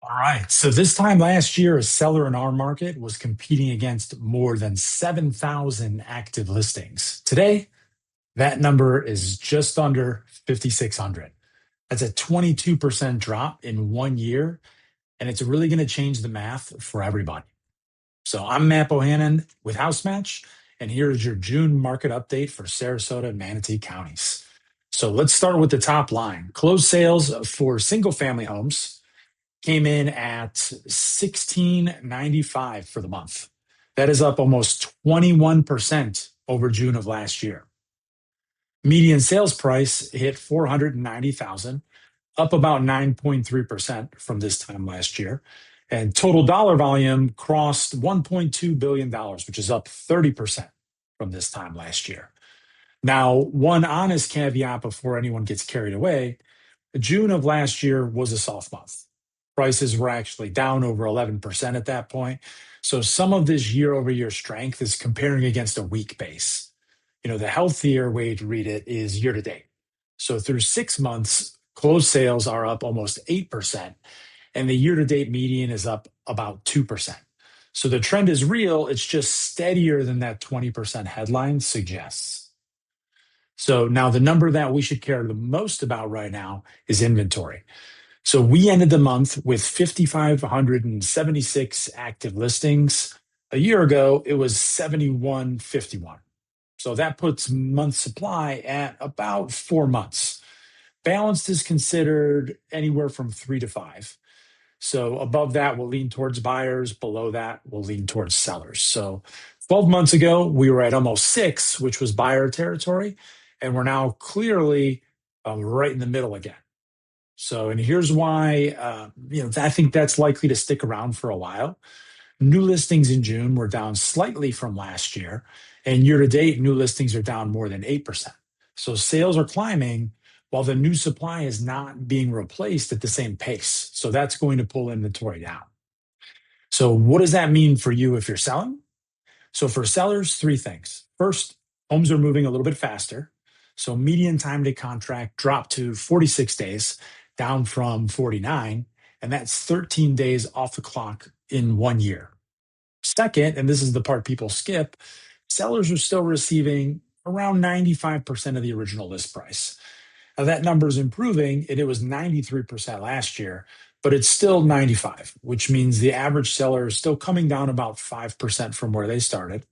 All right. So this time last year, a seller in our market was competing against more than 7,000 active listings. Today, that number is just under 5,600. That's a 22% drop in 1 year, and it's really going to change the math for everybody. So I'm Matt Bohannon with House Match, and here is your June market update for Sarasota and Manatee counties. So let's start with the top line. Closed sales for single family homes came in at 1695 for the month. That is up almost 21% over June of last year. Median sales price hit 490,000, up about 9.3% from this time last year. And total dollar volume crossed $1.2 billion, which is up 30% from this time last year. Now, one honest caveat before anyone gets carried away: June of last year was a soft month. Prices were actually down over 11% at that point. So some of this year over year strength is comparing against a weak base. The healthier way to read it is year to date. So through 6 months, closed sales are up almost 8%, and the year to date median is up about 2%. So the trend is real. It's just steadier than that 20% headline suggests. So now the number that we should care the most about right now is inventory. So we ended the month with 5,576 active listings. A year ago, it was 7,151. So that puts month supply at about 4 months. Balanced is considered anywhere from 3 to 5. So above that, we'll lean towards buyers. Below that, we'll lean towards sellers. So 12 months ago, we were at almost 6, which was buyer territory. And we're now clearly right in the middle again. So, and here's why, I think that's likely to stick around for a while. New listings in June were down slightly from last year, and year to date, new listings are down more than 8%. So sales are climbing while the new supply is not being replaced at the same pace. So that's going to pull inventory down. So what does that mean for you if you're selling? So for sellers, three things. First, homes are moving a little bit faster. So median time to contract dropped to 46 days, down from 49, and that's 13 days off the clock in 1 year. Second, and this is the part people skip, sellers are still receiving around 95% of the original list price. Now that number is improving, and it was 93% last year, but it's still 95, which means the average seller is still coming down about 5% from where they started.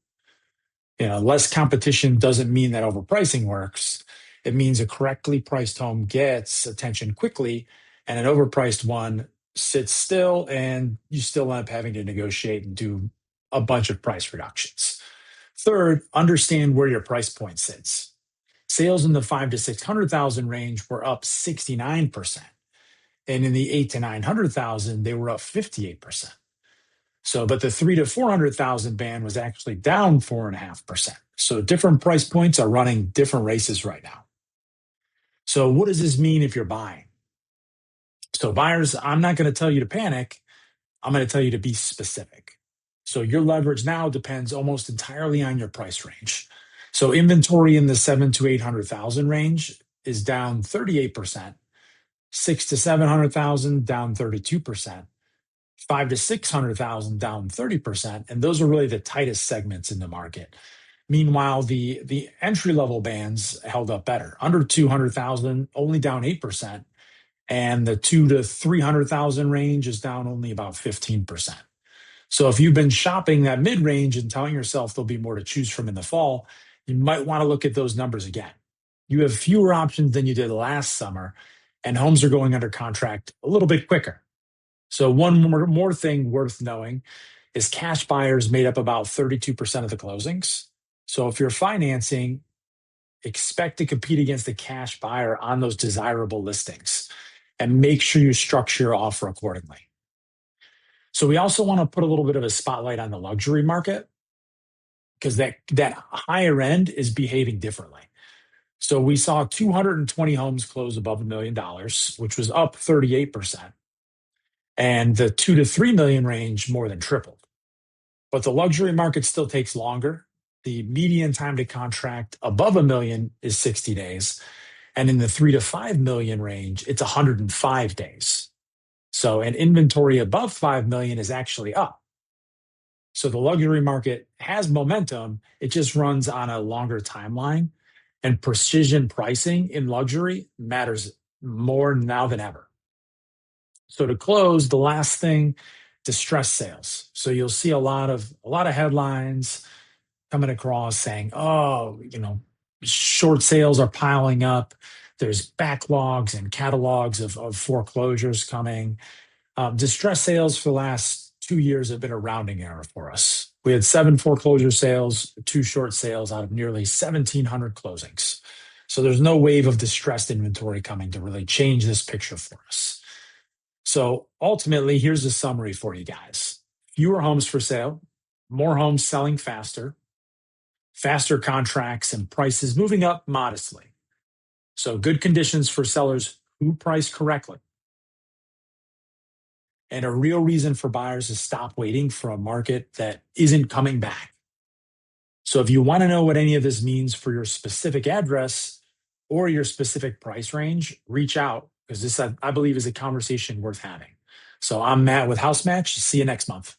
Less competition doesn't mean that overpricing works. It means a correctly priced home gets attention quickly, and an overpriced one sits still, and you still end up having to negotiate and do a bunch of price reductions. Third, understand where your price point sits. Sales in the 5 to 600,000 range were up 69%, and in the 8 to 900,000 they were up 58%. So, but the 3 to 400,000 band was actually down 4.5%. So different price points are running different races right now. So what does this mean if you're buying? So buyers, I'm not going to tell you to panic. I'm going to tell you to be specific. So your leverage now depends almost entirely on your price range. So inventory in the 7 to 800,000 range is down 38%, 6 to 700,000 down 32%, 5 to 600,000 down 30%, and those are really the tightest segments in the market. Meanwhile, the entry level bands held up better. Under 200,000, only down 8%, and the 2 to 300,000 range is down only about 15%. So if you've been shopping that mid range and telling yourself there'll be more to choose from in the fall, you might want to look at those numbers again. You have fewer options than you did last summer, and homes are going under contract a little bit quicker. So one more thing worth knowing is cash buyers made up about 32% of the closings. So if you're financing, expect to compete against the cash buyer on those desirable listings, and make sure you structure your offer accordingly. So we also want to put a little bit of a spotlight on the luxury market, because that higher end is behaving differently. So we saw 220 homes close above $1 million, which was up 38%. And the 2 to 3 million range more than tripled. But the luxury market still takes longer. The median time to contract above $1 million is 60 days. And in the 3 to 5 million range, it's 105 days. So, and inventory above 5 million is actually up. So the luxury market has momentum. It just runs on a longer timeline, and precision pricing in luxury matters more now than ever. So to close, the last thing, distress sales. So you'll see a lot of headlines coming across saying, "Oh, short sales are piling up. There's backlogs and catalogs of foreclosures coming." Distress sales for the last 2 years have been a rounding error for us. We had 7 foreclosure sales, 2 short sales out of nearly 1,700 closings. So there's no wave of distressed inventory coming to really change this picture for us. So ultimately, here's a summary for you guys: fewer homes for sale, more homes selling faster, faster contracts, and prices moving up modestly. So good conditions for sellers who price correctly, and a real reason for buyers to stop waiting for a market that isn't coming back. So if you want to know what any of this means for your specific address or your specific price range, reach out, because this, I believe, is a conversation worth having. So I'm Matt with House Match. See you next month.